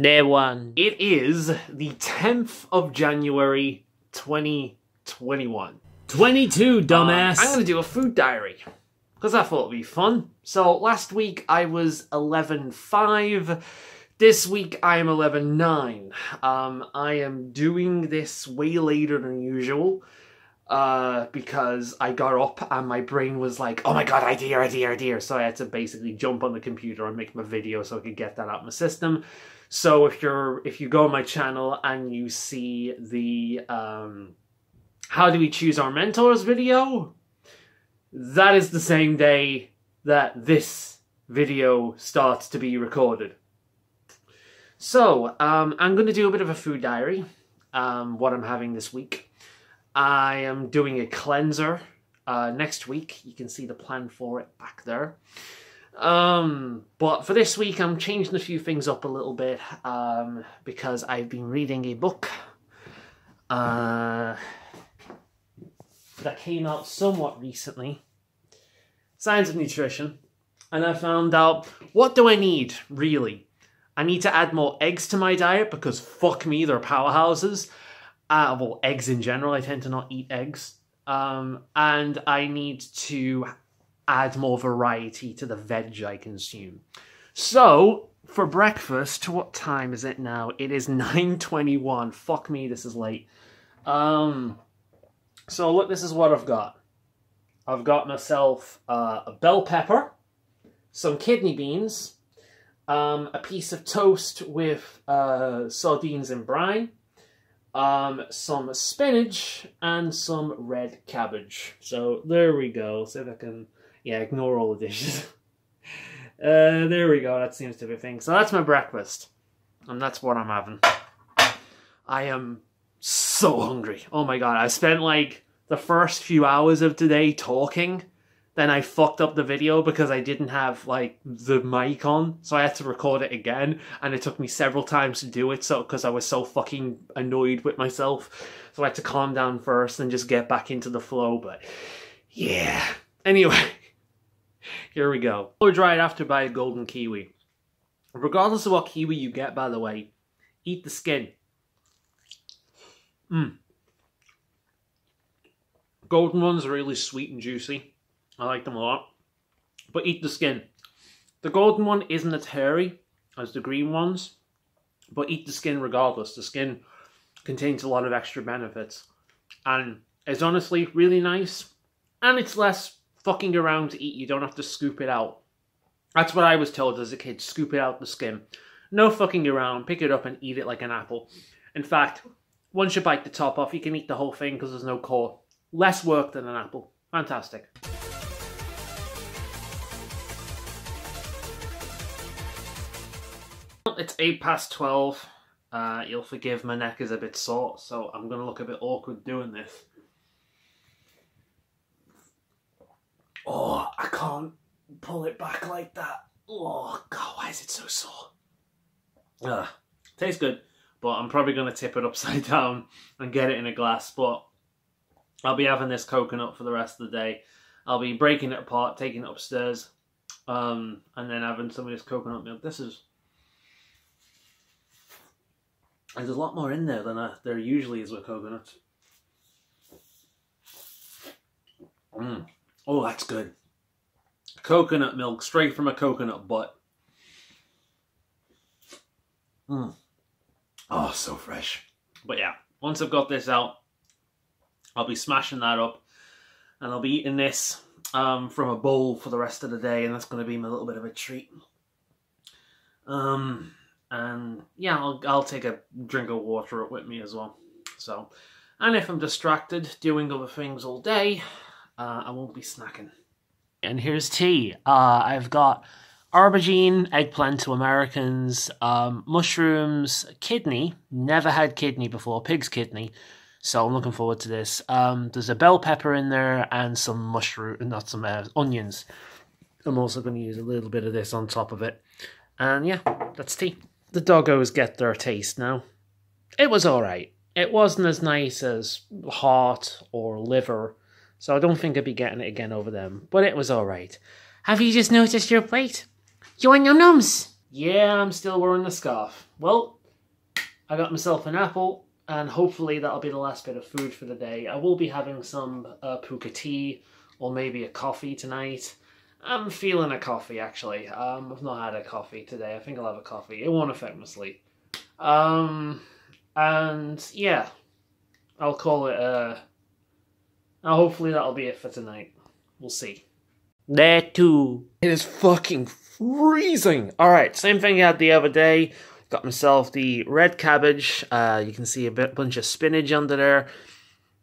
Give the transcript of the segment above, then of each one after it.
Day one. It is the 10th of January, 2021. 22, dumbass. I'm going to do a food diary, because I thought it would be fun. So last week I was 11.5. This week I am 11.9. I am doing this way later than usual. Because I got up and my brain was like, oh my god, idea. So I had to basically jump on the computer and make my video so I could get that out of my system. So if you go on my channel and you see the how do we choose our mentors video, that is the same day that this video starts to be recorded. So I'm going to do a bit of a food diary, what I'm having this week. I am doing a cleanser next week. You can see the plan for it back there. But for this week, I'm changing a few things up a little bit because I've been reading a book that came out somewhat recently, Science of Nutrition, and I found out, what do I need, really? I need to add more eggs to my diet because fuck me, they're powerhouses. Well, eggs in general, I tend to not eat eggs. And I need to add more variety to the veg I consume. So, for breakfast, what time is it now? It is 9:21. Fuck me, this is late. So look, this is what I've got. I've got myself a bell pepper, some kidney beans, a piece of toast with sardines and brine, some spinach, and some red cabbage. So there we go. See if I can, ignore all the dishes. There we go. That seems to be a thing. So that's my breakfast, and that's what I'm having. I am so hungry. Oh my god, I spent like the first few hours of today talking. Then I fucked up the video because I didn't have, like, the mic on. So I had to record it again. And it took me several times to do it because I was so fucking annoyed with myself. So I had to calm down first and just get back into the flow. But, yeah. Anyway, here we go. Blow dried after by a golden kiwi. Regardless of what kiwi you get, by the way, eat the skin. Golden ones are really sweet and juicy. I like them a lot. But eat the skin. The golden one isn't as hairy as the green ones, but eat the skin regardless. The skin contains a lot of extra benefits. And it's honestly really nice. And it's less fucking around to eat. You don't have to scoop it out. That's what I was told as a kid. Scoop it out the skin. No fucking around. Pick it up and eat it like an apple. In fact, once you bite the top off, you can eat the whole thing because there's no core. Less work than an apple. Fantastic. It's 12:08. You'll forgive my neck is a bit sore, so I'm going to look a bit awkward doing this. Oh, I can't pull it back like that. Oh, God, why is it so sore? Tastes good, but I'm probably going to tip it upside down and get it in a glass, but I'll be having this coconut for the rest of the day. I'll be breaking it apart, taking it upstairs, and then having some of this coconut milk. There's a lot more in there than there usually is with coconuts. Oh, that's good. Coconut milk, straight from a coconut butt. Oh, so fresh. But yeah, once I've got this out, I'll be smashing that up. And I'll be eating this from a bowl for the rest of the day. And that's going to be my little bit of a treat. And yeah, I'll take a drink of water with me as well. So, and if I'm distracted doing other things all day, I won't be snacking. And here's tea. I've got aubergine, eggplant to Americans, mushrooms, kidney. Never had kidney before, pig's kidney. So I'm looking forward to this. There's a bell pepper in there and some onions. I'm also going to use a little bit of this on top of it. And yeah, that's tea. The doggos get their taste now. It was alright. It wasn't as nice as heart or liver, so I don't think I'd be getting it again over them, but it was alright. Have you just noticed your plate? You want num-nums? Yeah, I'm still wearing the scarf. well, I got myself an apple, and hopefully that'll be the last bit of food for the day. I will be having some puka tea, or maybe a coffee tonight. I'm feeling a coffee, actually. I've not had a coffee today. I think I'll have a coffee. It won't affect my sleep. And yeah, I'll call it, hopefully that'll be it for tonight. We'll see. There too. It is fucking freezing. Alright, same thing I had the other day. Got myself the red cabbage. You can see a bunch of spinach under there.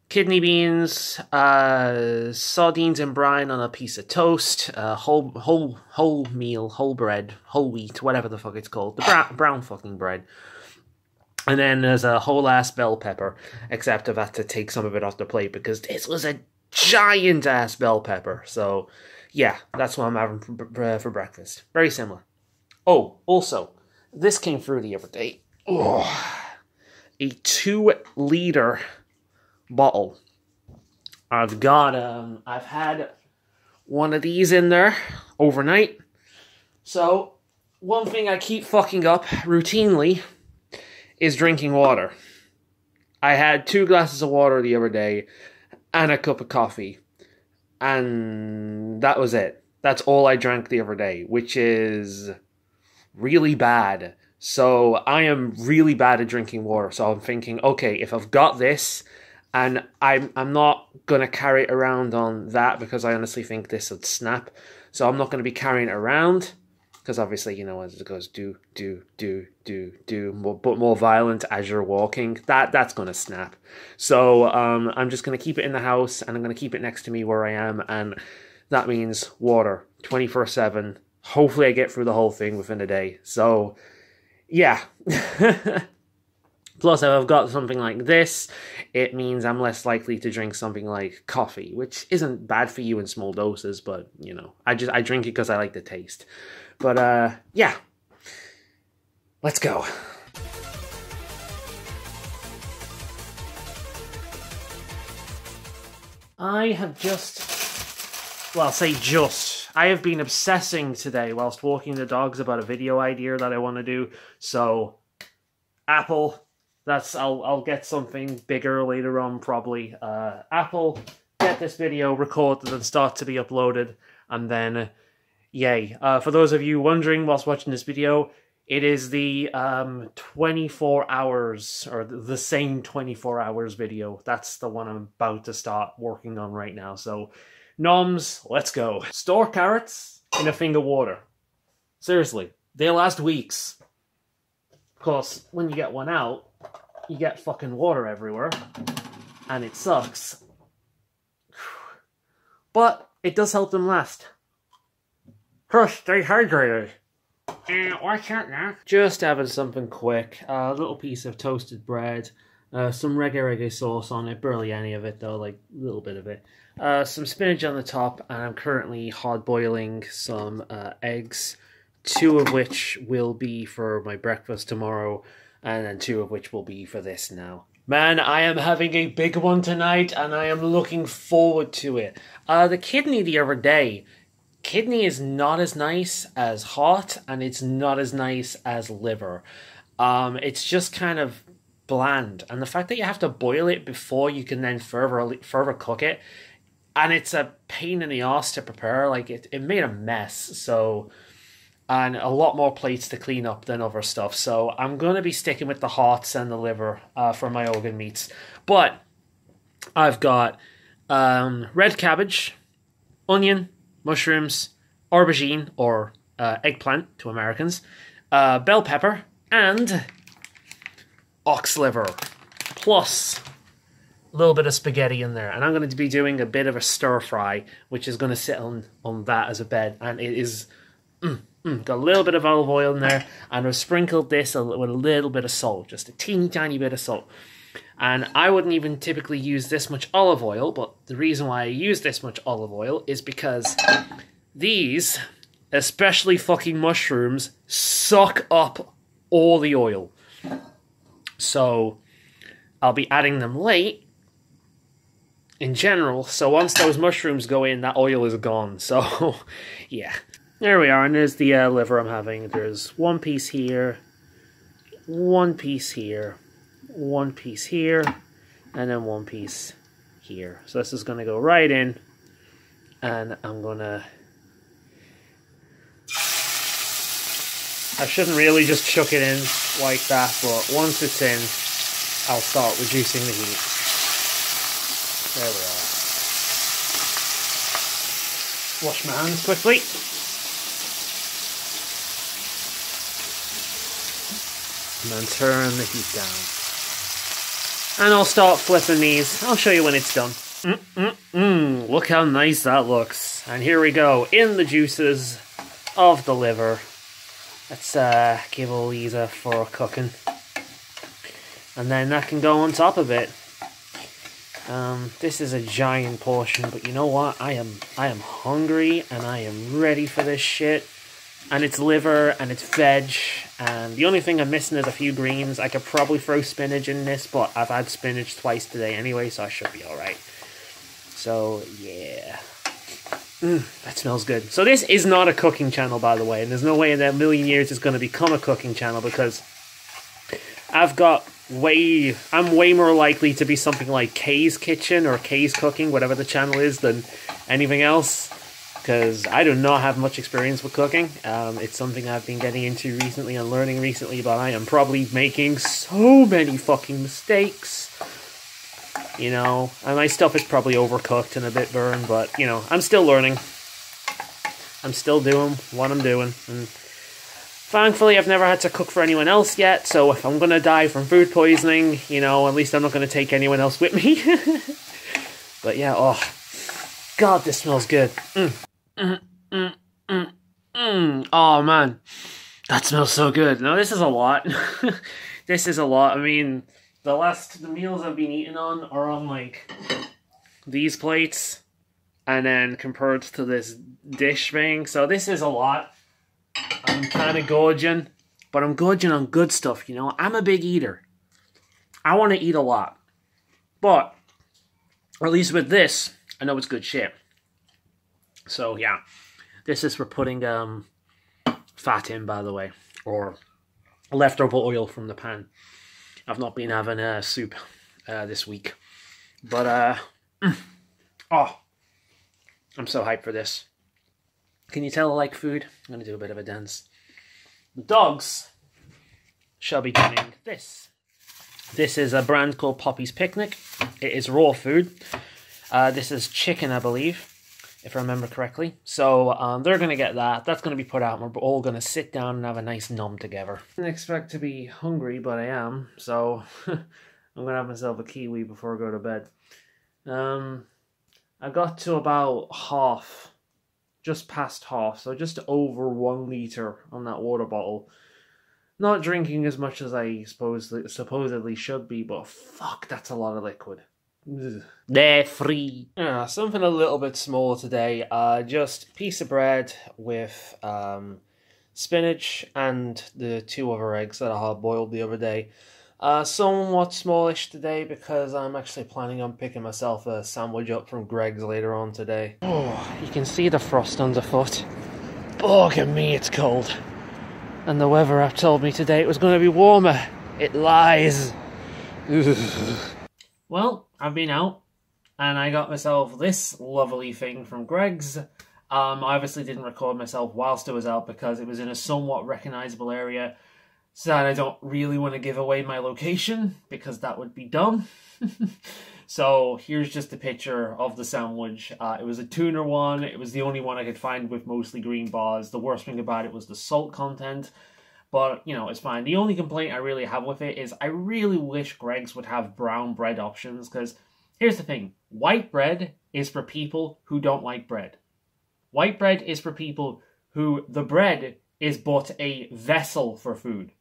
Kidney beans, sardines and brine on a piece of toast, whole meal, whole bread, whole wheat, whatever the fuck it's called, the brown fucking bread. And then there's a whole ass bell pepper, except I've had to take some of it off the plate because this was a giant ass bell pepper. So yeah, that's what I'm having for breakfast. Very similar. Oh, also, this came through the other day. Oh, a 2-liter bottle. I've had one of these in there overnight. So, one thing I keep fucking up routinely is drinking water. I had 2 glasses of water the other day and a cup of coffee. And that was it. That's all I drank the other day, which is really bad. So I am really bad at drinking water. So I'm thinking, okay, if I've got this, and I'm not going to carry it around on that because I honestly think this would snap. So I'm not going to be carrying it around because obviously, you know, as it goes do, but more violent as you're walking, that's going to snap. So I'm just going to keep it in the house and I'm going to keep it next to me where I am. And that means water 24/7. Hopefully I get through the whole thing within a day. So yeah. Plus, if I've got something like this, it means I'm less likely to drink something like coffee, which isn't bad for you in small doses, but, you know, I drink it because I like the taste. But, yeah. Let's go. I have I have been obsessing today whilst walking the dogs about a video idea that I want to do. So, Apple... I'll get something bigger later on, probably. Apple, get this video recorded and start to be uploaded, and then, yay. For those of you wondering whilst watching this video, it is the 24 hours, or the same 24 hours video. That's the one I'm about to start working on right now. So, noms, let's go. Store carrots in a thing of water. Seriously, they last weeks. Of course, when you get one out, you get fucking water everywhere, and it sucks. But it does help them last. First, stay hydrated. Why can't that? Just having something quick. A little piece of toasted bread, some reggae sauce on it, barely any of it though, like a little bit of it. Some spinach on the top, and I'm currently hard boiling some eggs, 2 of which will be for my breakfast tomorrow, and then 2 of which will be for this now. Man, I am having a big one tonight, and I am looking forward to it. The kidney the other day. Kidney is not as nice as heart, and it's not as nice as liver. It's just kind of bland. And the fact that you have to boil it before you can then further cook it, and it's a pain in the arse to prepare. Like, it made a mess, so... And a lot more plates to clean up than other stuff. So I'm going to be sticking with the hearts and the liver for my organ meats. But I've got red cabbage, onion, mushrooms, aubergine, or eggplant to Americans, bell pepper, and ox liver. Plus a little bit of spaghetti in there. And I'm going to be doing a bit of a stir fry, which is going to sit on that as a bed. And it is... got a little bit of olive oil in there, and I've sprinkled this with a little bit of salt, just a teeny tiny bit of salt. And I wouldn't even typically use this much olive oil, but the reason why I use this much olive oil is because these, especially fucking mushrooms, suck up all the oil. So I'll be adding them late in general, so once those mushrooms go in, that oil is gone. So yeah. There we are, and there's the liver I'm having. There's 1 piece here, one piece here, one piece here, and then one piece here. So this is going to go right in, and I'm going to... I shouldn't really just chuck it in like that, but once it's in, I'll start reducing the heat. There we are. Wash my hands quickly. And then turn the heat down. And I'll start flipping these. I'll show you when it's done. Look how nice that looks. And here we go, in the juices of the liver. Let's give all these for cooking. And then that can go on top of it. This is a giant portion, but you know what? I am hungry and I am ready for this shit. And it's liver and it's veg, and the only thing I'm missing is a few greens. I could probably throw spinach in this, but I've had spinach twice today anyway, so I should be alright. So, yeah. That smells good. So this is not a cooking channel, by the way, and there's no way in a million years it's going to become a cooking channel, because I'm way more likely to be something like Kay's Kitchen or Kay's Cooking, whatever the channel is, than anything else. Because I do not have much experience with cooking. It's something I've been getting into recently and learning recently, but I am probably making so many fucking mistakes. You know, and my stuff is probably overcooked and a bit burned, but, you know, I'm still learning. I'm still doing what I'm doing. And thankfully, I've never had to cook for anyone else yet, so if I'm going to die from food poisoning, you know, at least I'm not going to take anyone else with me. But yeah, oh, God, this smells good. Oh, man. That smells so good. Now, this is a lot. This is a lot. I mean, the meals I've been eating on are on, like, these plates, and then compared to this dish thing. So this is a lot. I'm kind of gorging, but I'm gorging on good stuff, you know? I'm a big eater. I want to eat a lot. But, at least with this, I know it's good shit. So, yeah. This is for putting fat in, by the way. Or leftover oil from the pan. I've not been having soup this week. But, oh. I'm so hyped for this. Can you tell I like food? I'm going to do a bit of a dance. The dogs shall be doing this. This is a brand called Poppy's Picnic. It is raw food. This is chicken, I believe, if I remember correctly. So they're going to get that. That's going to be put out, and we're all going to sit down and have a nice nom together. I didn't expect to be hungry, but I am. So I'm going to have myself a kiwi before I go to bed. I got to about half. Just past half, so just over 1 liter on that water bottle. Not drinking as much as I supposedly should be, but fuck, that's a lot of liquid. They're free. Yeah, something a little bit smaller today. Just a piece of bread with spinach and the 2 other eggs that I hard boiled the other day. Somewhat smallish today because I'm actually planning on picking myself a sandwich up from Greg's later on today. Oh, you can see the frost underfoot. Oh, look at me, it's cold. And the weather app told me today it was going to be warmer. It lies. Well, I've been out and I got myself this lovely thing from Greg's. I obviously didn't record myself whilst I was out because it was in a somewhat recognisable area. Sad I don't really want to give away my location, because that would be dumb. So here's just a picture of the sandwich. It was a tuna one. It was the only one I could find with mostly green bars. The worst thing about it was the salt content. But, you know, it's fine. The only complaint I really have with it is I really wish Greg's would have brown bread options, because here's the thing. White bread is for people who don't like bread. White bread is for people who the bread is but a vessel for food.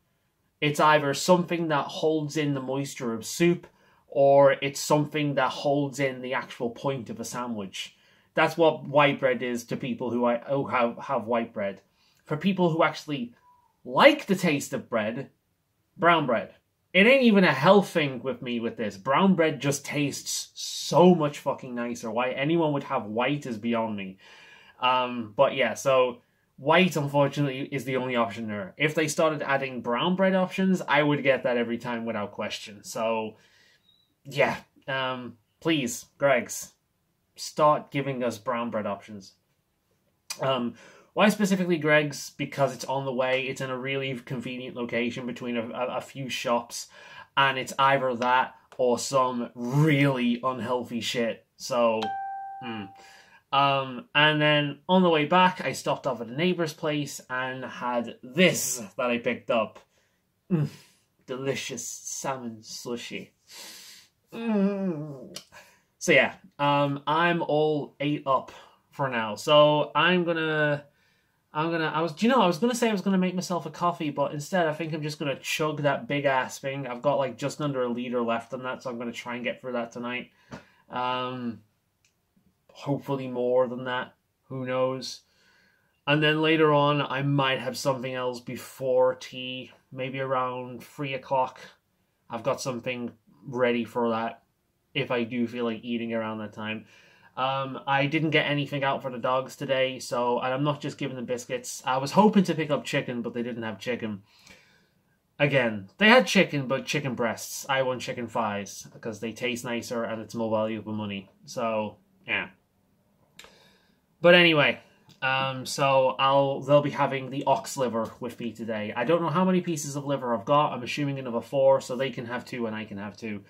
It's either something that holds in the moisture of soup, or it's something that holds in the actual point of a sandwich. That's what white bread is to people who have white bread. For people who actually like the taste of bread, brown bread. It ain't even a health thing with me with this. Brown bread just tastes so much fucking nicer. Why anyone would have white is beyond me. But yeah, so White, unfortunately, is the only option there. If they started adding brown bread options, I would get that every time without question. So, yeah. Please, Greggs, start giving us brown bread options. Why specifically Greggs? Because it's on the way. It's in a really convenient location between a few shops. And it's either that or some really unhealthy shit. So, and then on the way back, I stopped off at a neighbour's place and had this that I picked up. Delicious salmon sushi. So yeah, I'm all ate up for now. So I was gonna say I was gonna make myself a coffee, but instead I think I'm just gonna chug that big ass thing. I've got like just under a liter left on that, so I'm gonna try and get through that tonight. Hopefully more than that. Who knows? And then later on, I might have something else before tea, maybe around 3 o'clock. I've got something ready for that if I do feel like eating around that time. I didn't get anything out for the dogs today, and I'm not just giving them biscuits. I was hoping to pick up chicken, but they didn't have chicken. Again, they had chicken, but chicken breasts. I want chicken thighs because they taste nicer and it's more valuable money. So, yeah. But anyway, they'll be having the ox liver with me today. I don't know how many pieces of liver I've got. I'm assuming another 4, so they can have 2 and I can have 2.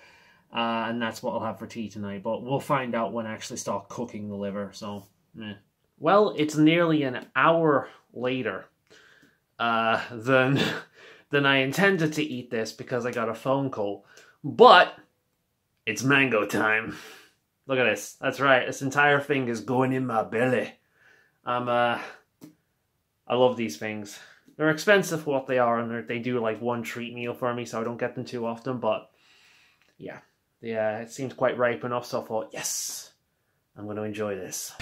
And that's what I'll have for tea tonight. But we'll find out when I actually start cooking the liver. So, Well, it's nearly an hour later than I intended to eat this because I got a phone call. But it's mango time. Look at this. That's right. This entire thing is going in my belly. I love these things. They're expensive for what they are, and they do like one treat meal for me, so I don't get them too often. But yeah, it seemed quite ripe enough, so I thought, yes, I'm going to enjoy this.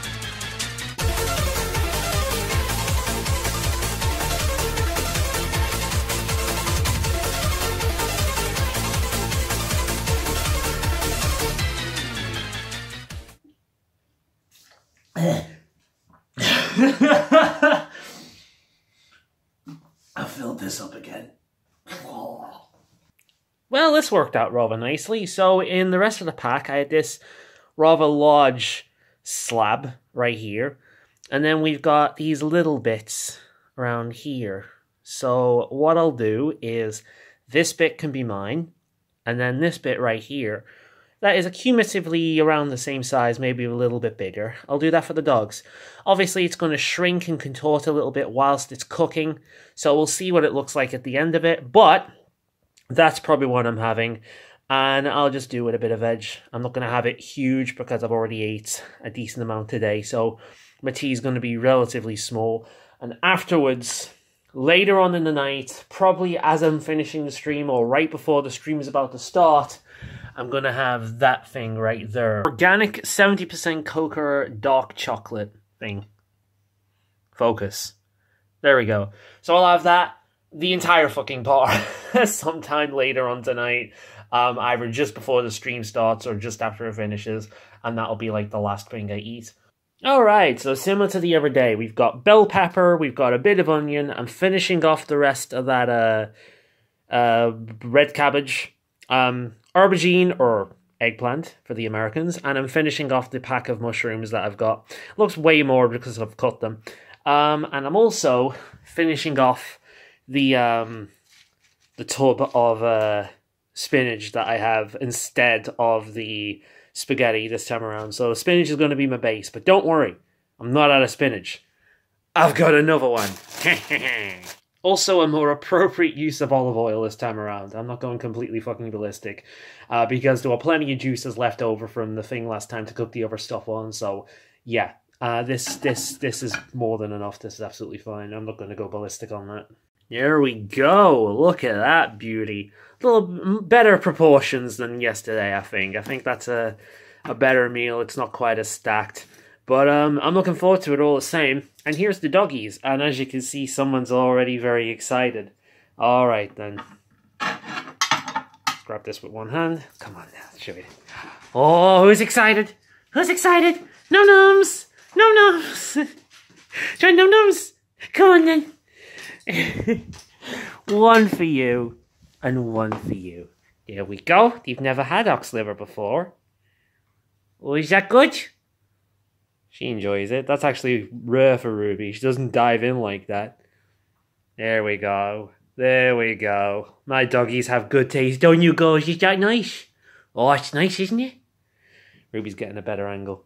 I filled this up again. Well, this worked out rather nicely. So in the rest of the pack, I had this rather large slab right here. And then we've got these little bits around here. So what I'll do is this bit can be mine. And then this bit right here, that is cumulatively around the same size, maybe a little bit bigger. I'll do that for the dogs. Obviously, it's going to shrink and contort a little bit whilst it's cooking, so we'll see what it looks like at the end of it, but that's probably what I'm having, and I'll just do it a bit of veg. I'm not going to have it huge because I've already ate a decent amount today, so my tea is going to be relatively small, and afterwards, later on in the night, probably as I'm finishing the stream or right before the stream is about to start, I'm going to have that thing right there. Organic 70% cocoa dark chocolate thing. Focus. There we go. So I'll have that, the entire fucking bar, sometime later on tonight. Either just before the stream starts or just after it finishes. And that'll be like the last thing I eat. Alright, so similar to the other day. We've got bell pepper, we've got a bit of onion. I'm finishing off the rest of that red cabbage. Aubergine, or eggplant for the Americans, and I'm finishing off the pack of mushrooms that I've got. Looks way more because I've cut them. And I'm also finishing off the tub of spinach that I have instead of the spaghetti this time around. So spinach is going to be my base, but don't worry, I'm not out of spinach. I've got another one. Also, a more appropriate use of olive oil this time around. I'm not going completely fucking ballistic. Because there were plenty of juices left over from the thing last time to cook the other stuff on. So, yeah. This is more than enough. This is absolutely fine. I'm not going to go ballistic on that. There we go. Look at that beauty. A little better proportions than yesterday, I think. I think that's a better meal. It's not quite as stacked. But I'm looking forward to it all the same. And here's the doggies. And as you can see, someone's already very excited. All right, then. Let's grab this with one hand. Come on now, show me. Oh, who's excited? Who's excited? No-nums! No-nums! Join no-nums! Come on then. One for you and one for you. There we go. You've never had ox liver before. Oh, is that good? She enjoys it. That's actually rare for Ruby. She doesn't dive in like that. There we go. There we go. My doggies have good taste, don't you, girls? Is that nice? Oh, it's nice, isn't it? Ruby's getting a better angle.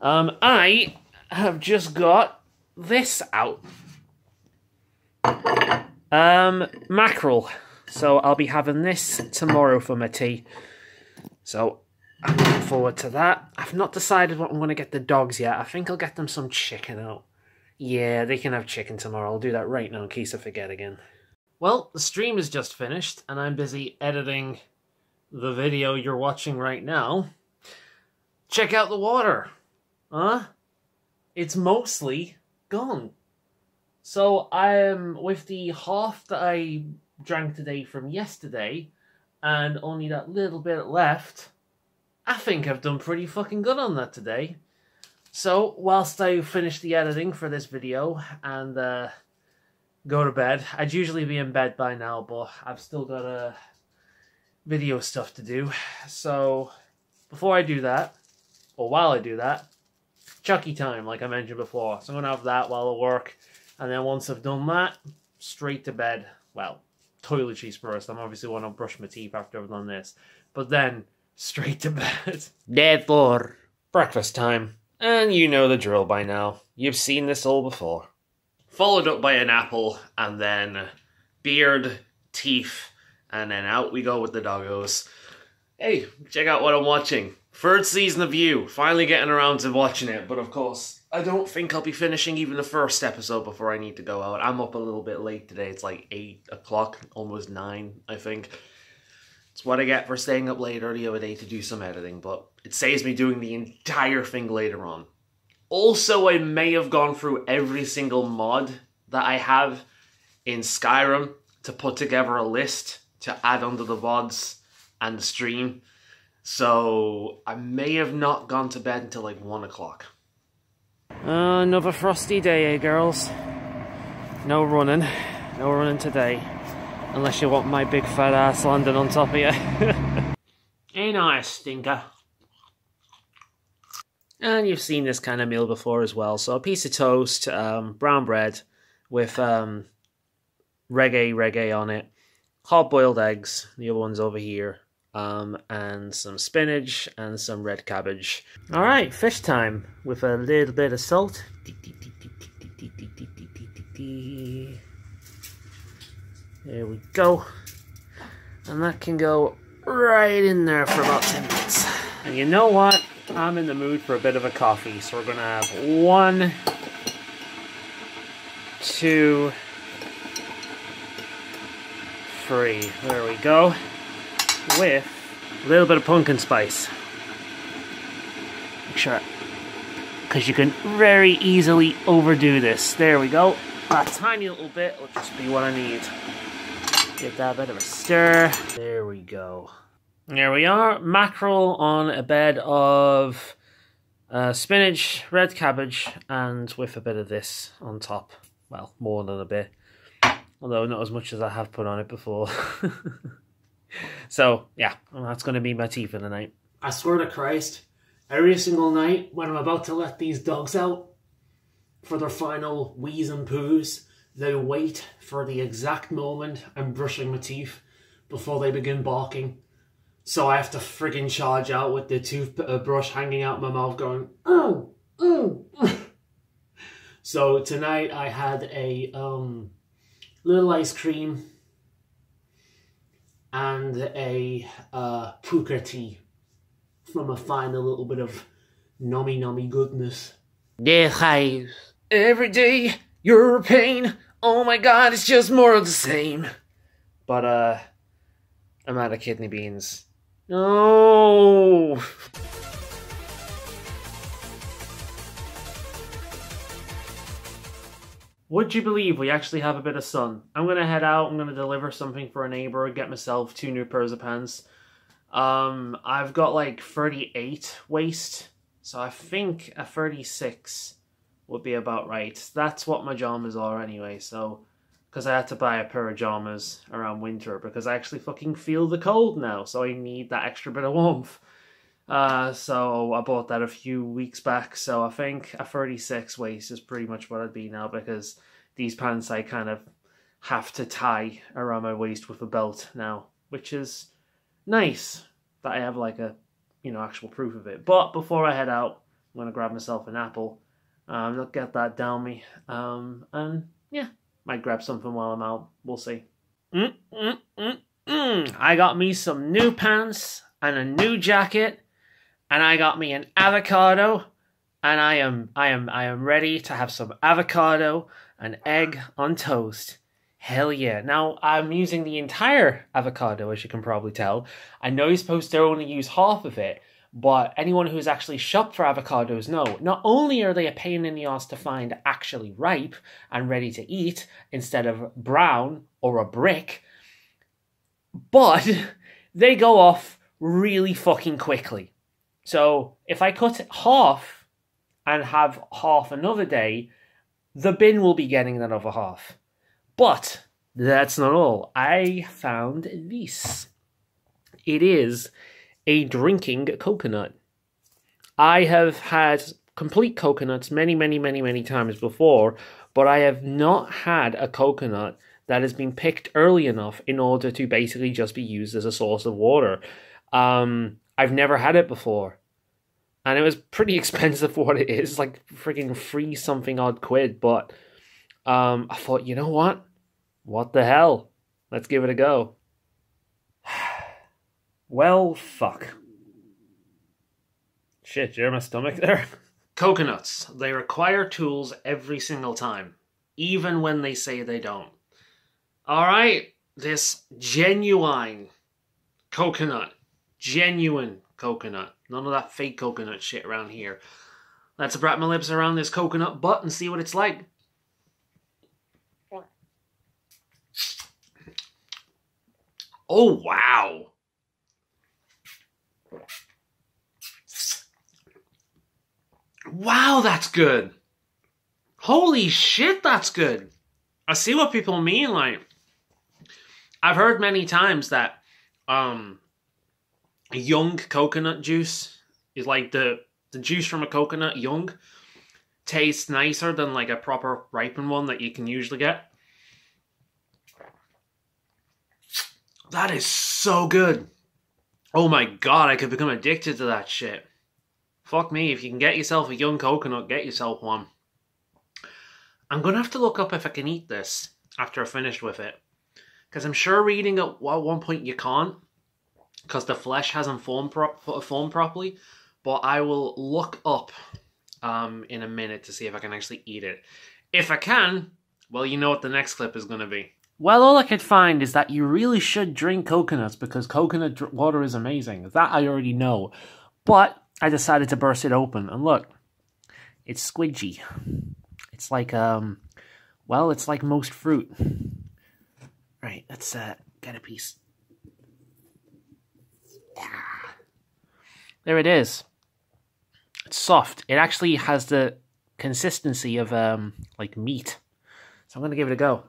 I have just got this out. Mackerel. So I'll be having this tomorrow for my tea. So I'm looking forward to that. I've not decided what I'm going to get the dogs yet. I think I'll get them some chicken out. Yeah, they can have chicken tomorrow. I'll do that right now in case I forget again. Well, the stream is just finished and I'm busy editing the video you're watching right now. Check out the water. Huh? It's mostly gone. So I'm with the half that I drank today from yesterday and only that little bit left. I think I've done pretty fucking good on that today. So whilst I finish the editing for this video and go to bed, I'd usually be in bed by now, but I've still got video stuff to do. So before I do that, or while I do that, Chucky time, like I mentioned before. So I'm going to have that while I work. And then once I've done that, straight to bed. Well, toiletries first. I'm obviously want to brush my teeth after I've done this. But then, straight to bed. Therefore, breakfast time. And you know the drill by now. You've seen this all before. Followed up by an apple, and then beard, teeth, and then out we go with the doggos. Hey, check out what I'm watching. Third season of You. Finally getting around to watching it, but of course, I don't think I'll be finishing even the first episode before I need to go out. I'm up a little bit late today. It's like 8 o'clock, almost 9, I think. It's what I get for staying up late the other day to do some editing, but it saves me doing the entire thing later on. Also, I may have gone through every single mod that I have in Skyrim to put together a list to add under the VODs and the stream. So I may have not gone to bed until like 1 o'clock. Another frosty day, eh, girls? No running. No running today. Unless you want my big fat ass landing on top of you. Ain't I a stinker? And you've seen this kind of meal before as well. So a piece of toast, brown bread with reggae on it. Hard-boiled eggs. The other one's over here. And some spinach and some red cabbage. Alright, fish time with a little bit of salt. There we go. And that can go right in there for about 10 minutes. And you know what? I'm in the mood for a bit of a coffee. So we're going to have 1, 2, 3. There we go. With a little bit of pumpkin spice. Make sure, because you can very easily overdo this. There we go. A tiny little bit will just be what I need. Give that a bit of a stir. There we go. There we are. Mackerel on a bed of spinach, red cabbage, and with a bit of this on top. Well, more than a bit. Although not as much as I have put on it before. So, yeah, that's going to be my tea for the night. I swear to Christ, every single night when I'm about to let these dogs out for their final wheeze and poos, they wait for the exact moment I'm brushing my teeth before they begin barking. So I have to friggin' charge out with the toothbrush hanging out my mouth going, oh, oh. So tonight I had a little ice cream and a puka tea from a final little bit of nummy goodness. Every day you're a pain. Oh my god, it's just more of the same. But I'm out of kidney beans. No. Would you believe we actually have a bit of sun? I'm going to head out, I'm going to deliver something for a neighbour, get myself 2 new pairs of pants. I've got like 38 waist, so I think a 36 would be about right. That's what my pajamas are anyway, so... Because I had to buy a pair of pajamas around winter because I actually fucking feel the cold now, so I need that extra bit of warmth. So I bought that a few weeks back, so I think a 36 waist is pretty much what I'd be now because these pants I kind of have to tie around my waist with a belt now, which is nice that I have like a, actual proof of it. But before I head out, I'm going to grab myself an apple, not get that down me, and yeah. Might grab something while I'm out. We'll see. I got me some new pants and a new jacket, and I got me an avocado, and I am ready to have some avocado and egg on toast. Hell yeah. Now, I'm using the entire avocado, as you can probably tell. I know you're supposed to only use half of it, but anyone who's actually shopped for avocados know, not only are they a pain in the ass to find actually ripe and ready to eat instead of brown or a brick, but they go off really fucking quickly. So if I cut it half and have half another day, the bin will be getting that other half. But that's not all. I found this. It is a drinking coconut. I have had complete coconuts many times before, but I have not had a coconut that has been picked early enough in order to basically just be used as a source of water. I've never had it before. And it was pretty expensive for what it is, like freaking free something odd quid, but I thought, you know what? What the hell? Let's give it a go. Well, fuck. Shit, you hear my stomach there? Coconuts. They require tools every single time, even when they say they don't. Alright, this genuine coconut. Genuine coconut. None of that fake coconut shit around here. Let's wrap my lips around this coconut butt and see what it's like. Oh, wow. Wow, that's good. Holy shit, that's good. I see what people mean, like, I've heard many times that young coconut juice is like the juice from a coconut, young, tastes nicer than like a proper ripened one that you can usually get. That is so good. Oh my god, I could become addicted to that shit. Fuck me, if you can get yourself a young coconut, get yourself one. I'm going to have to look up if I can eat this after I finish with it. Because I'm sure reading at one point you can't. Because the flesh hasn't formed properly. But I will look up in a minute to see if I can actually eat it. If I can, well, you know what the next clip is going to be. Well, all I could find is that you really should drink coconuts because coconut water is amazing. That I already know. But I decided to burst it open, and look, it's squidgy. It's like, well, it's like most fruit. Right, let's get a piece. There it is. It's soft. It actually has the consistency of, like meat. So I'm going to give it a go.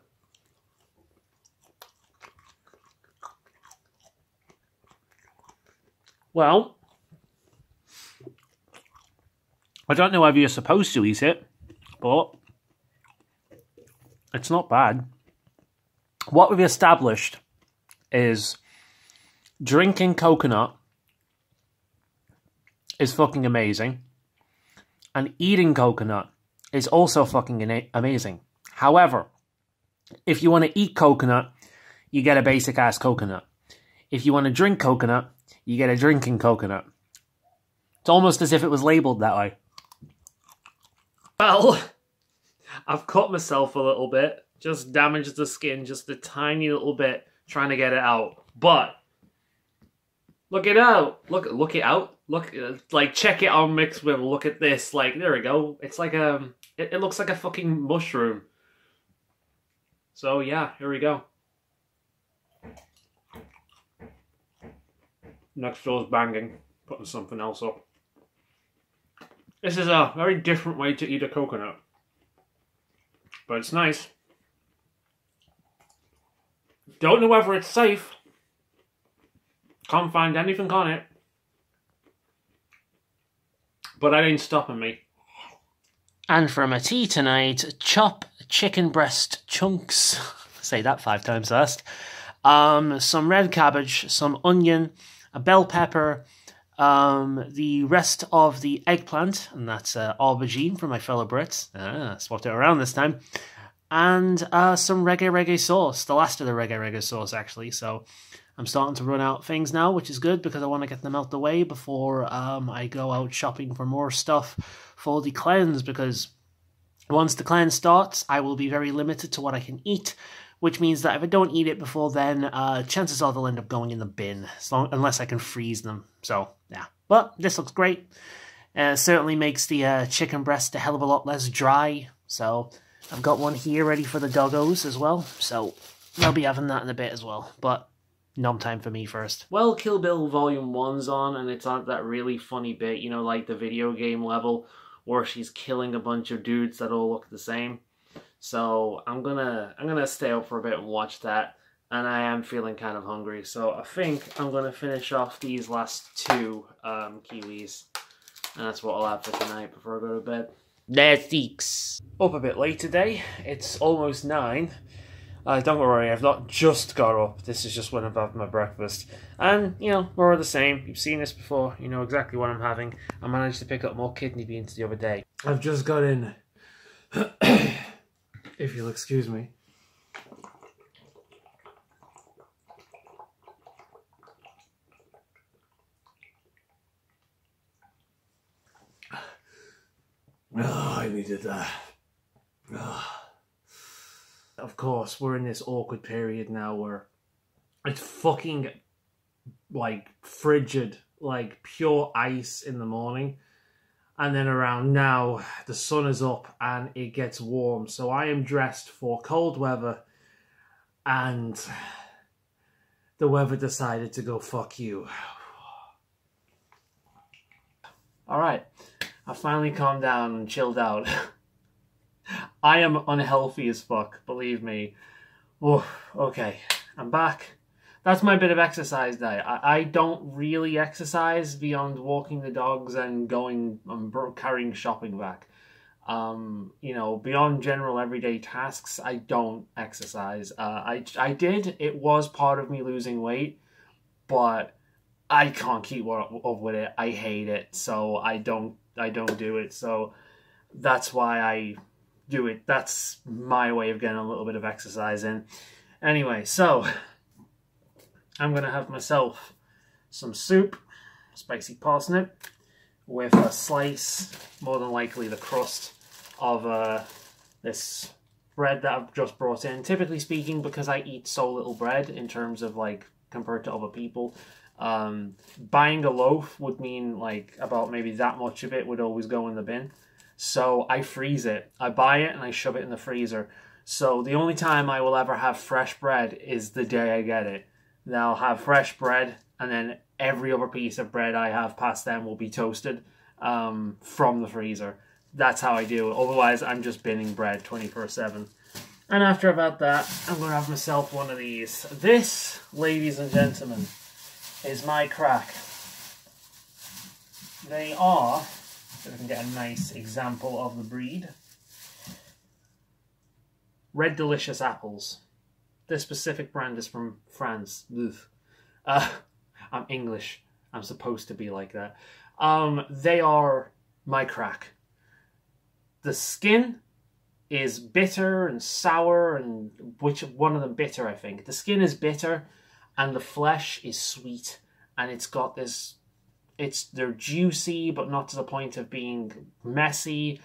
Well, I don't know whether you're supposed to eat it, but it's not bad. What we've established is drinking coconut is fucking amazing, and eating coconut is also fucking amazing. However, if you want to eat coconut, you get a basic ass coconut. If you want to drink coconut, you get a drinking coconut. It's almost as if it was labelled that way. Well, I've cut myself a little bit. Just damaged the skin just a tiny little bit trying to get it out. But look it out. Look it out. Look, like, check it on mixed with, look at this. Like, there we go. It's like it looks like a fucking mushroom. So yeah, here we go. Next door's banging. Putting something else up. This is a very different way to eat a coconut. but it's nice. Don't know whether it's safe. Can't find anything on it. But that ain't stopping me. And for my tea tonight, chop chicken breast chunks. Say that 5 times fast. Some red cabbage, some onion, a bell pepper, the rest of the eggplant, and that's aubergine for my fellow Brits. Swapped it around this time. And some reggae sauce, the last of the reggae sauce actually. So I'm starting to run out of things now, which is good because I want to get them out the way before I go out shopping for more stuff for the cleanse, because once the cleanse starts, I will be very limited to what I can eat, which means that if I don't eat it before then, chances are they'll end up going in the bin, unless I can freeze them. So, yeah. But this looks great. Certainly makes the chicken breast a hell of a lot less dry. So, I've got one here ready for the doggos as well. So, I'll be having that in a bit as well. But, nom time for me first. Well, Kill Bill Volume 1's on, and it's on that really funny bit, you know, like the video game level, where she's killing a bunch of dudes that all look the same. So I'm gonna stay up for a bit and watch that, and I am feeling kind of hungry, so I think I'm gonna finish off these last 2 kiwis, and that's what I'll have for tonight before I go to bed. Let's eat. Up a bit late today. It's almost 9. Don't worry, I've not just got up. This is just when I've had my breakfast. And, you know, more of the same. You've seen this before. You know exactly what I'm having. I managed to pick up more kidney beans the other day. I've just got in, if you'll excuse me. Oh, I needed that. Oh. Of course, we're in this awkward period now where it's fucking, like, frigid, like, pure ice in the morning. And then around now, the sun is up and it gets warm. So I am dressed for cold weather, and the weather decided to go fuck you. Alright, I finally calmed down and chilled out. I am unhealthy as fuck, believe me. Oh, okay, I'm back. That's my bit of exercise day. I don't really exercise beyond walking the dogs and going and carrying shopping back. You know, beyond general everyday tasks, I don't exercise. I did. It was part of me losing weight, but I can't keep up with it. I hate it, so I don't do it. So that's why I do it. That's my way of getting a little bit of exercise in. Anyway, so I'm going to have myself some soup, spicy parsnip, with a slice, more than likely the crust, of this bread that I've just brought in. Typically speaking, because I eat so little bread in terms of, like, compared to other people, buying a loaf would mean, like, about maybe that much of it would always go in the bin. So I freeze it. I buy it and I shove it in the freezer. So the only time I will ever have fresh bread is the day I get it. Then I'll have fresh bread, and then every other piece of bread I have past then will be toasted from the freezer. That's how I do it. Otherwise, I'm just binning bread 24/7. And after I've had that, I'm going to have myself one of these. This, ladies and gentlemen, is my crack. They are, so I can get a nice example of the breed, Red Delicious apples. This specific brand is from France. I'm English. I'm supposed to be like that. They are my crack. The skin is bitter and sour, and which one of them bitter, I think. The skin is bitter and the flesh is sweet, and it's got this, they're juicy but not to the point of being messy,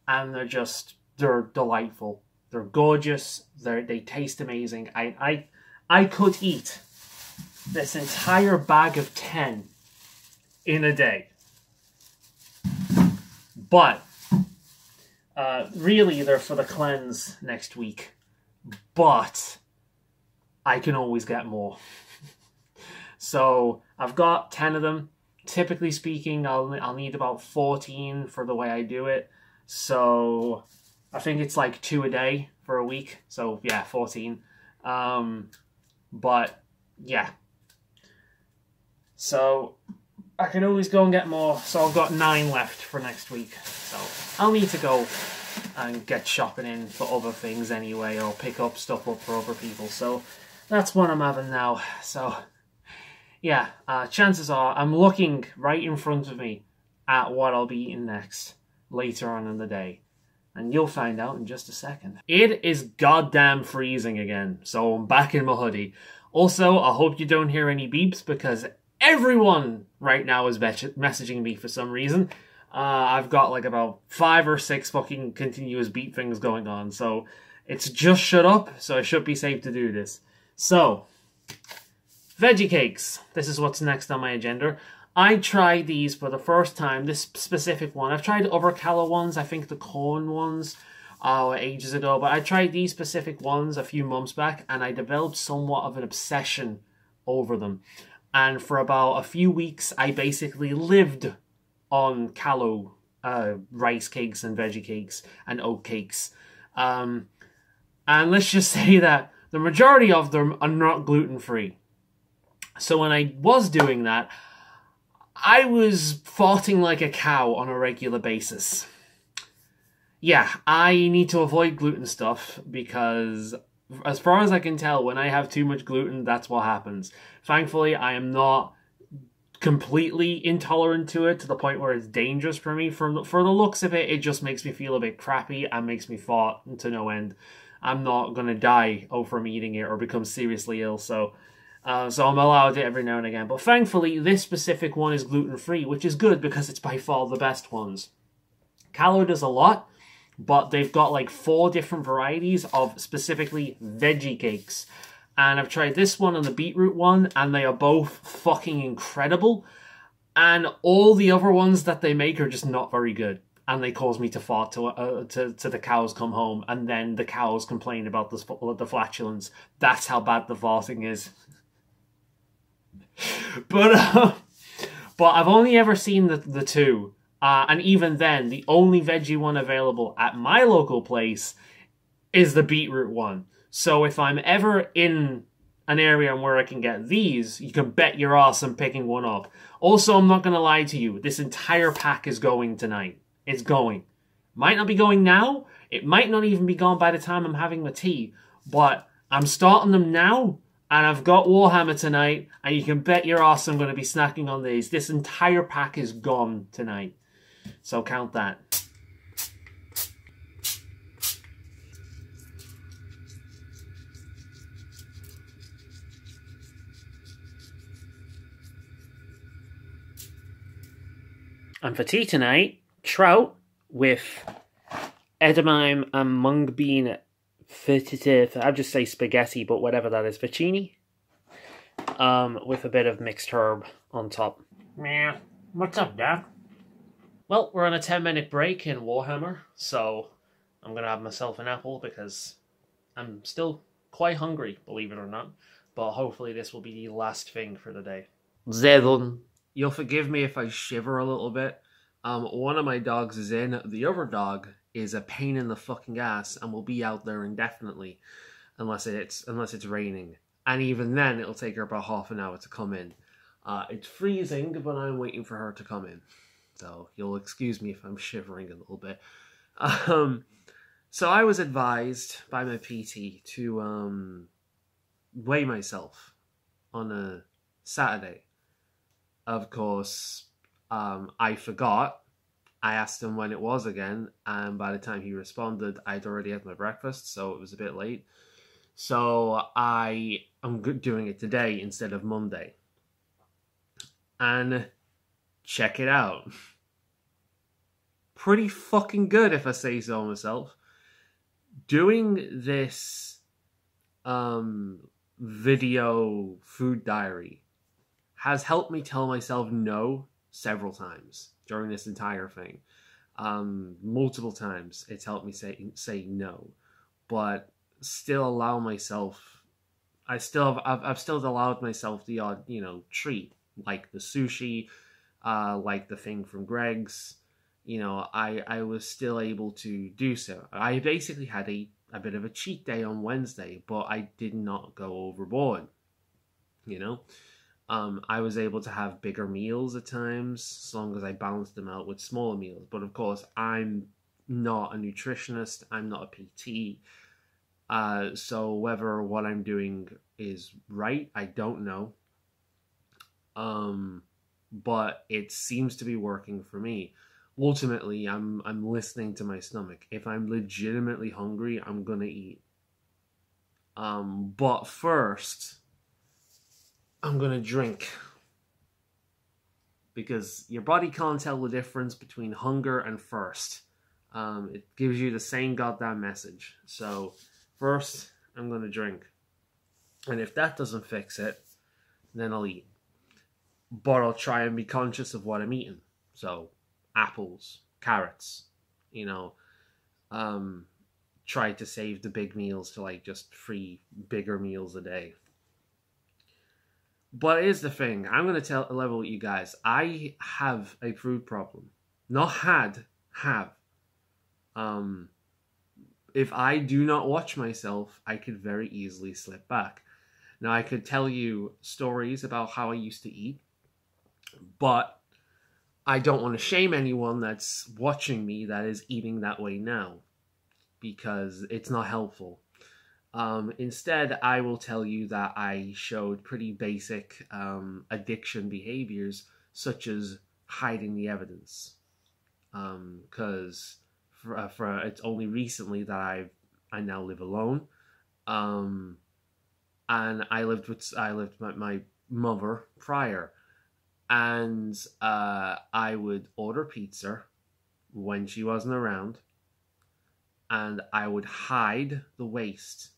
and they're delightful. They're gorgeous. They taste amazing. I could eat this entire bag of 10 in a day. But really, they're for the cleanse next week. But I can always get more. So I've got 10 of them. Typically speaking, I'll need about 14 for the way I do it. So I think it's like 2 a day for a week. So yeah, 14. But yeah. So I can always go and get more. So I've got 9 left for next week. So I'll need to go and get shopping in for other things anyway, or pick up stuff up for other people. So that's what I'm having now. So yeah, chances are I'm looking right in front of me at what I'll be eating next later on in the day. And you'll find out in just a second. It is goddamn freezing again, so I'm back in my hoodie. Also, I hope you don't hear any beeps because everyone right now is messaging me for some reason. I've got like about 5 or 6 fucking continuous beep things going on, so it's just shut up, so it should be safe to do this. So, veggie cakes. This is what's next on my agenda. I tried these for the first time, this specific one. I've tried other callow ones, I think the corn ones, ages ago, but I tried these specific ones a few months back, and I developed somewhat of an obsession over them. And for about a few weeks, I basically lived on callow rice cakes and veggie cakes and oat cakes. And let's just say that the majority of them are not gluten-free. So when I was doing that, I was farting like a cow on a regular basis. Yeah, I need to avoid gluten stuff because, as far as I can tell, when I have too much gluten, that's what happens. Thankfully, I am not completely intolerant to it to the point where it's dangerous for me. For the looks of it, it just makes me feel a bit crappy and makes me fart to no end. I'm not going to die from eating it or become seriously ill, so I'm allowed it every now and again. But thankfully, this specific one is gluten-free, which is good because it's by far the best ones. Callow does a lot, but they've got like 4 different varieties of specifically veggie cakes. And I've tried this one and the beetroot one, and they are both fucking incredible. And all the other ones that they make are just not very good. And they cause me to fart to the cows come home, and then the cows complain about the flatulence. That's how bad the farting is. But I've only ever seen the 2. And even then, the only veggie one available at my local place is the beetroot one. So if I'm ever in an area where I can get these, you can bet your ass I'm picking one up. Also, I'm not going to lie to you. This entire pack is going tonight. It's going. Might not be going now. It might not even be gone by the time I'm having my tea. But I'm starting them now. And I've got Warhammer tonight. And you can bet your ass I'm going to be snacking on these. This entire pack is gone tonight. So count that. And for tea tonight, trout with edamame and mung bean, I'll just say spaghetti, but whatever that is, fettuccine, with a bit of mixed herb on top. Yeah, what's up, Doc? Well, we're on a 10-minute break in Warhammer, so I'm going to have myself an apple because I'm still quite hungry, believe it or not. But hopefully this will be the last thing for the day. Zedon. You'll forgive me if I shiver a little bit. One of my dogs is in. The other dog is a pain in the fucking ass and will be out there indefinitely unless it's raining. And even then, it'll take her about half an hour to come in. It's freezing, but I'm waiting for her to come in. So you'll excuse me if I'm shivering a little bit. So I was advised by my PT to weigh myself on a Saturday. Of course, I forgot. I asked him when it was again, and by the time he responded, I'd already had my breakfast, so it was a bit late. So I am doing it today instead of Monday. And check it out. Pretty fucking good, if I say so myself. Doing this video food diary has helped me tell myself no several times during this entire thing. Multiple times it's helped me say no, but still allow myself. I've still allowed myself the odd treat, like the sushi, like the thing from Greg's, you know, I was still able to do so. I basically had a bit of a cheat day on Wednesday, but I did not go overboard, you know. I was able to have bigger meals at times, as long as I balanced them out with smaller meals. But of course, I'm not a nutritionist. I'm not a PT. So whether what I'm doing is right, I don't know. But it seems to be working for me. Ultimately, I'm listening to my stomach. If I'm legitimately hungry, I'm gonna eat. But first, I'm gonna drink, because your body can't tell the difference between hunger and thirst. It gives you the same goddamn message. So first, I'm gonna drink, and if that doesn't fix it, then I'll eat. But I'll try and be conscious of what I'm eating. So apples, carrots, you know. Try to save the big meals to like just 3 bigger meals a day. But here's the thing, I'm going to level with you guys. I have a food problem. Not had, have. If I do not watch myself, I could very easily slip back. Now, I could tell you stories about how I used to eat, but I don't want to shame anyone that's watching me that is eating that way now, because it's not helpful. Instead, I will tell you that I showed pretty basic addiction behaviors, such as hiding the evidence. Because for it's only recently that I now live alone, and I lived with my mother prior, and I would order pizza when she wasn't around, and I would hide the waste,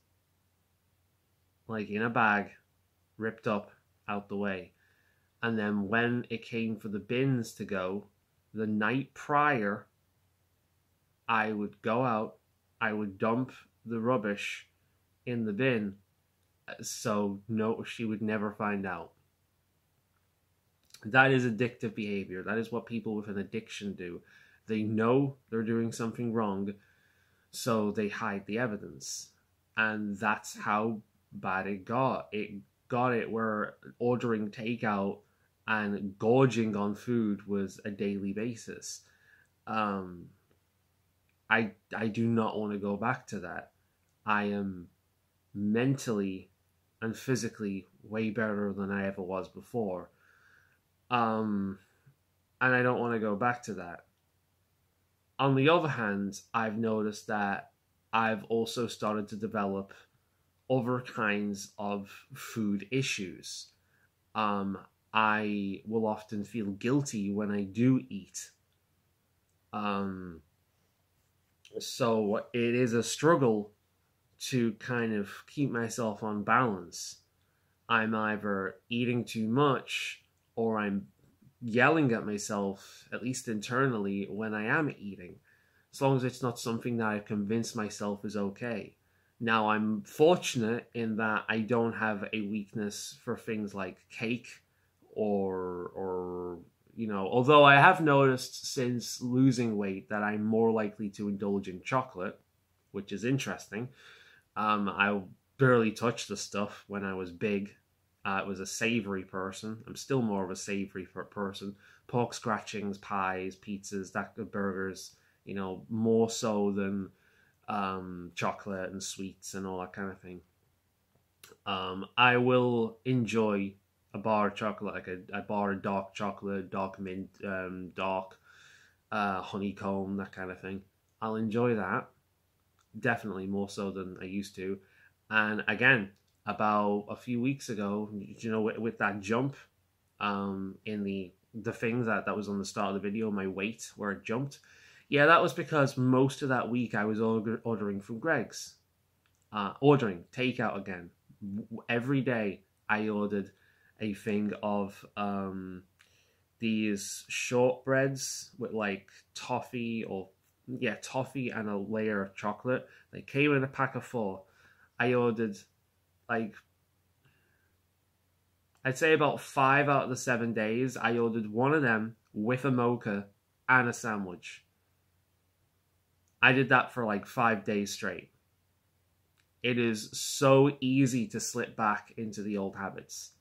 like in a bag, ripped up out the way. And then when it came for the bins to go, the night prior, I would go out, I would dump the rubbish in the bin, so no, she would never find out. That is addictive behavior. That is what people with an addiction do. They know they're doing something wrong, so they hide the evidence. And that's how bad it got. It got it where ordering takeout and gorging on food was a daily basis. I do not want to go back to that. I am mentally and physically way better than I ever was before. And I don't want to go back to that. On the other hand, I've noticed that I've also started to develop other kinds of food issues. I will often feel guilty when I do eat. So it is a struggle to kind of keep myself on balance. I'm either eating too much, or I'm yelling at myself, at least internally, when I am eating, as long as it's not something that I've convinced myself is okay. Now, I'm fortunate in that I don't have a weakness for things like cake or you know, although I have noticed since losing weight that I'm more likely to indulge in chocolate, which is interesting. I barely touched the stuff when I was big. I was a savory person. I'm still more of a savory person. Pork scratchings, pies, pizzas, burgers, you know, more so than chocolate and sweets and all that kind of thing. I will enjoy a bar of chocolate, like a bar of dark chocolate, dark mint, dark honeycomb, that kind of thing. I'll enjoy that, definitely more so than I used to. And again, about a few weeks ago, you know, with that jump in the thing that was on the start of the video, my weight, where it jumped. Yeah, that was because most of that week I was ordering from Greg's. Ordering takeout again. Every day I ordered a thing of these shortbreads with like toffee and a layer of chocolate. They came in a pack of 4. I ordered like, I'd say about 5 out of the 7 days, I ordered one of them with a mocha and a sandwich. I did that for like 5 days straight. It is so easy to slip back into the old habits.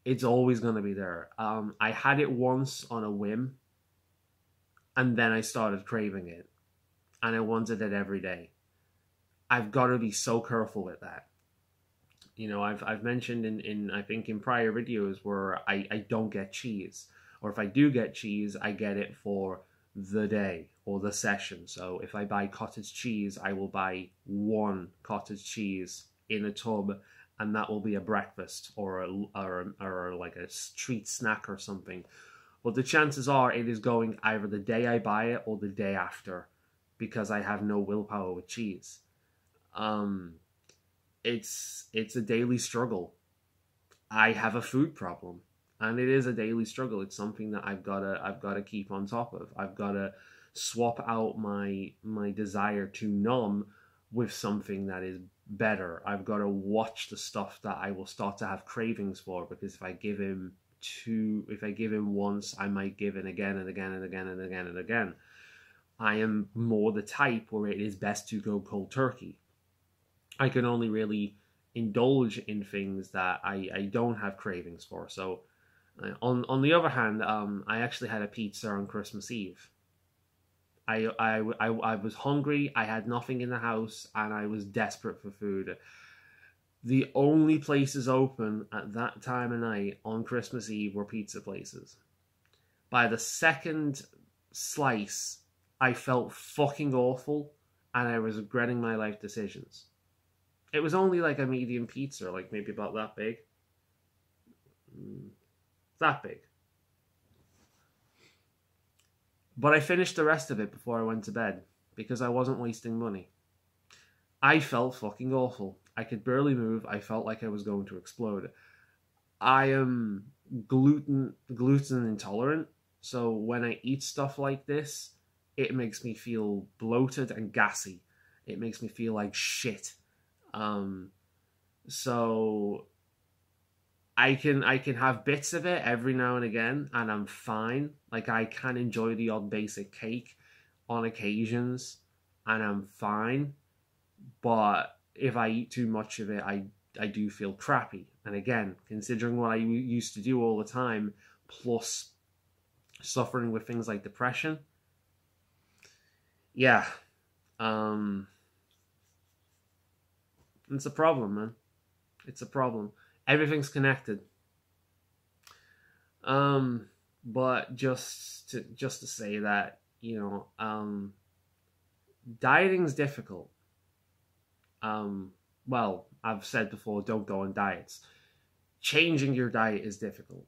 It's always going to be there. I had it once on a whim, and then I started craving it, and I wanted it every day. I've got to be so careful with that. You know, I've mentioned in I think in prior videos where I don't get cheese, or if I do get cheese, I get it for the day or the session. So if I buy cottage cheese, I will buy 1 cottage cheese in a tub, and that will be a breakfast or like a treat snack or something. But the chances are it is going either the day I buy it or the day after, because I have no willpower with cheese. It's a daily struggle. I have a food problem, and it is a daily struggle. It's something that I've got to keep on top of. I've got to swap out my desire to numb with something that is better. I've got to watch the stuff that I will start to have cravings for, because if I give him once, I might give in again and again and again and again and again. I am more the type where it is best to go cold turkey. I can only really indulge in things that I don't have cravings for. So on the other hand, I actually had a pizza on Christmas Eve. I was hungry, I had nothing in the house, and I was desperate for food. The only places open at that time of night on Christmas Eve were pizza places. By the second slice, I felt fucking awful, and I was regretting my life decisions. It was only like a medium pizza, like maybe about that big. That big. But I finished the rest of it before I went to bed, because I wasn't wasting money. I felt fucking awful. I could barely move. I felt like I was going to explode. I am gluten intolerant, so when I eat stuff like this, it makes me feel bloated and gassy. It makes me feel like shit. So I can have bits of it every now and again, and I'm fine. Like, I can enjoy the odd basic cake on occasions, and I'm fine. But if I eat too much of it, I do feel crappy. And again, considering what I used to do all the time, plus suffering with things like depression, yeah, it's a problem, man. It's a problem. Everything's connected. But just to say that, you know, dieting's difficult. Well, I've said before, don't go on diets. Changing your diet is difficult.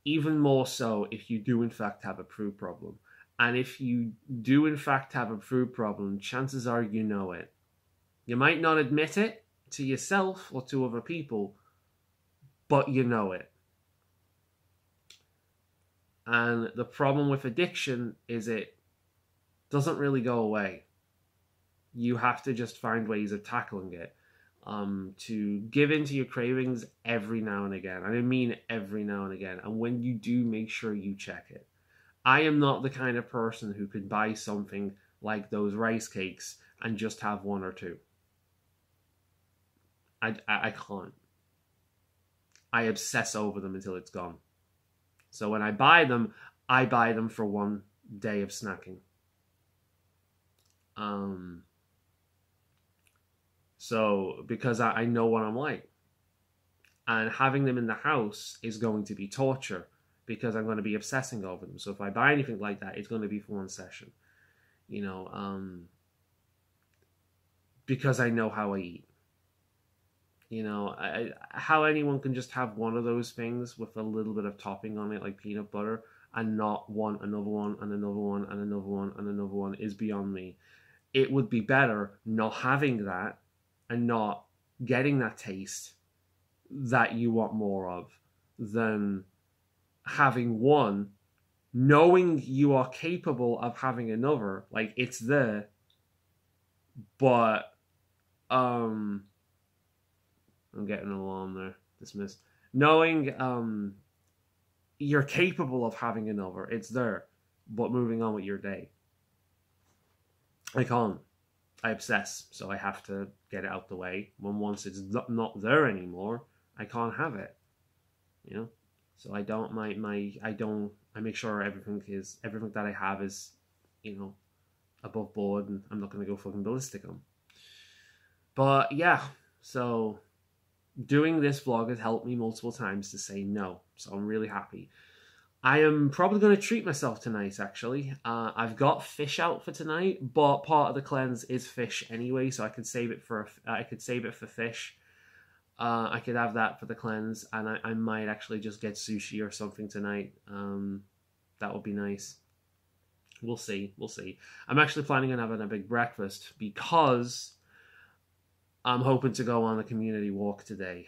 Even more so if you do in fact have a food problem. And if you do in fact have a food problem, chances are you know it. You might not admit it to yourself or to other people, but you know it. And the problem with addiction is it doesn't really go away. You have to just find ways of tackling it. To give in to your cravings every now and again. I mean every now and again. And when you do, make sure you check it. I am not the kind of person who could buy something like those rice cakes and just have 1 or 2. I can't. I obsess over them until it's gone. So when I buy them for 1 day of snacking. So, because I know what I'm like. And having them in the house is going to be torture, because I'm going to be obsessing over them. So if I buy anything like that, it's going to be for 1 session. You know, because I know how I eat. You know, how anyone can just have one of those things with a little bit of topping on it, like peanut butter, and not want another one, and another one, and another one, and another one, is beyond me. It would be better not having that, and not getting that taste that you want more of, than having one, knowing you are capable of having another, like it's there, but I'm getting an alarm there. Dismissed. Knowing you're capable of having another, it's there, but moving on with your day. I can't. I obsess, so I have to get it out the way. Once it's not there anymore, I can't have it. You know? So I don't, I make sure everything that I have is, you know, above board, and I'm not going to go fucking ballistic on. But yeah, so doing this vlog has helped me multiple times to say no. So I'm really happy. I am probably going to treat myself tonight, actually. I've got fish out for tonight, but part of the cleanse is fish anyway, so I could save it for fish. I could have that for the cleanse, and I might actually just get sushi or something tonight. That would be nice. We'll see. We'll see. I'm actually planning on having a big breakfast because I'm hoping to go on a community walk today.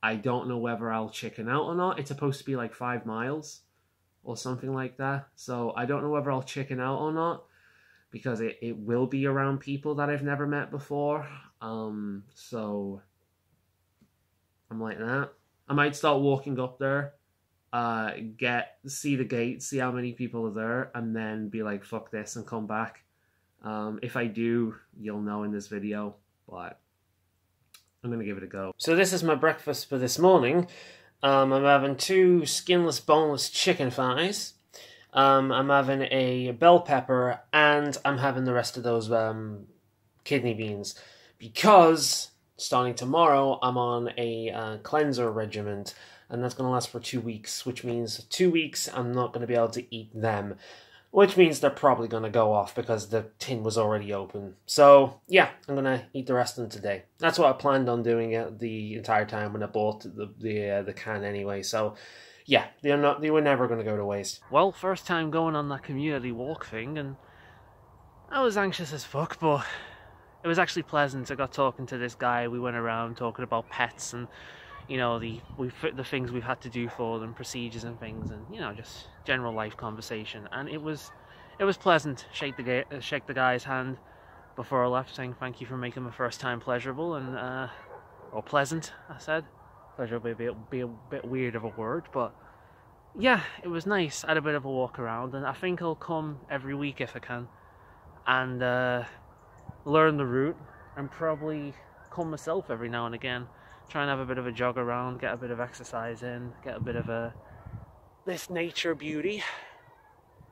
I don't know whether I'll chicken out or not. It's supposed to be like 5 miles or something like that. So I don't know whether I'll chicken out or not, because it will be around people that I've never met before. So I'm like that. I might start walking up there, see the gate, see how many people are there, and then be like, fuck this, and come back. If I do, you'll know in this video, but I'm going to give it a go. So this is my breakfast for this morning. I'm having 2 skinless, boneless chicken thighs. I'm having a bell pepper, and I'm having the rest of those kidney beans. Because, starting tomorrow, I'm on a cleanser regimen, and that's going to last for 2 weeks, which means 2 weeks I'm not going to be able to eat them. Which means they're probably going to go off because the tin was already open. So, yeah, I'm going to eat the rest of them today. That's what I planned on doing the entire time when I bought the can anyway. So, yeah, they were never going to go to waste. Well, first time going on that community walk thing, and I was anxious as fuck, but it was actually pleasant. I got talking to this guy. We went around talking about pets and, you know, the things we've had to do for them, procedures and things, and, you know, just general life conversation. And it was pleasant. Shake the guy's hand before I left, saying thank you for making my first time pleasurable, and or pleasant, I said. Pleasure would be a bit weird of a word, but yeah, it was nice. I had a bit of a walk around, and I think I'll come every week if I can, and learn the route, and probably come myself every now and again. Try and have a bit of a jog around, get a bit of exercise in, get a bit of this nature beauty.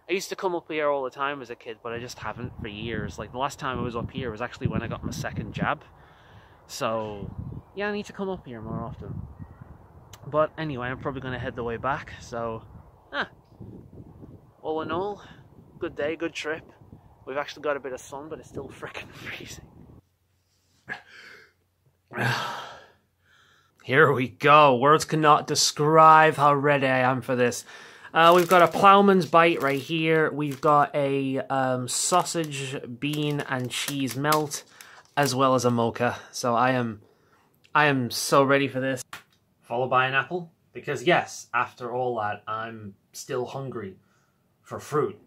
I used to come up here all the time as a kid, but I just haven't for years. Like, the last time I was up here was actually when I got my 2nd jab. So, yeah, I need to come up here more often. But anyway, I'm probably going to head the way back. So, all in all, good day, good trip. We've actually got a bit of sun, but it's still freaking freezing. Here we go. Words cannot describe how ready I am for this. We've got a ploughman's bite right here. We've got a sausage, bean, and cheese melt, as well as a mocha. So I am so ready for this. Followed by an apple, because yes, after all that, I'm still hungry for fruit.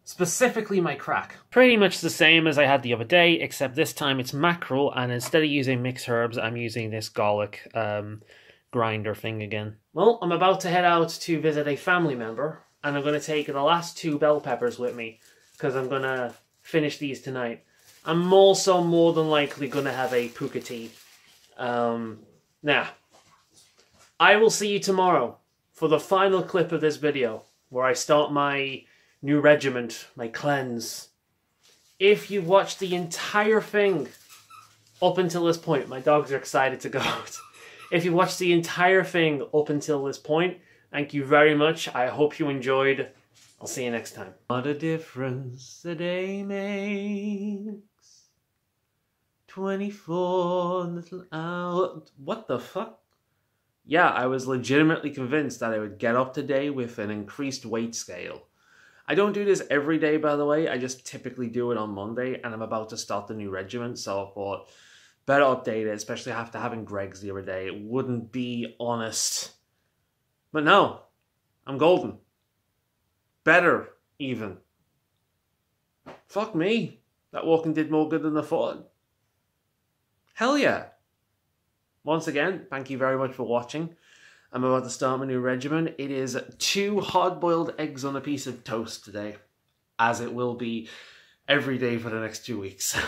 Specifically my crack. Pretty much the same as I had the other day, except this time it's mackerel, and instead of using mixed herbs, I'm using this garlic grinder thing again. Well, I'm about to head out to visit a family member, and I'm going to take the last 2 bell peppers with me, because I'm going to finish these tonight. I'm also more than likely going to have a puka tea. Now, I will see you tomorrow for the final clip of this video, where I start my new regiment, my cleanse. If you watched the entire thing up until this point, my dogs are excited to go out. If you watched the entire thing up until this point, thank you very much. I hope you enjoyed. I'll see you next time. What a difference a day makes. 24 little hours. What the fuck? Yeah, I was legitimately convinced that I would get up today with an increased weight scale. I don't do this every day, by the way. I just typically do it on Monday, and I'm about to start the new regiment, so I thought, better update it, especially after having Greg's the other day. It wouldn't be honest. But no, I'm golden. Better, even. Fuck me. That walking did more good than I thought. Hell yeah. Once again, thank you very much for watching. I'm about to start my new regimen. It is 2 hard-boiled eggs on a piece of toast today, as it will be every day for the next 2 weeks.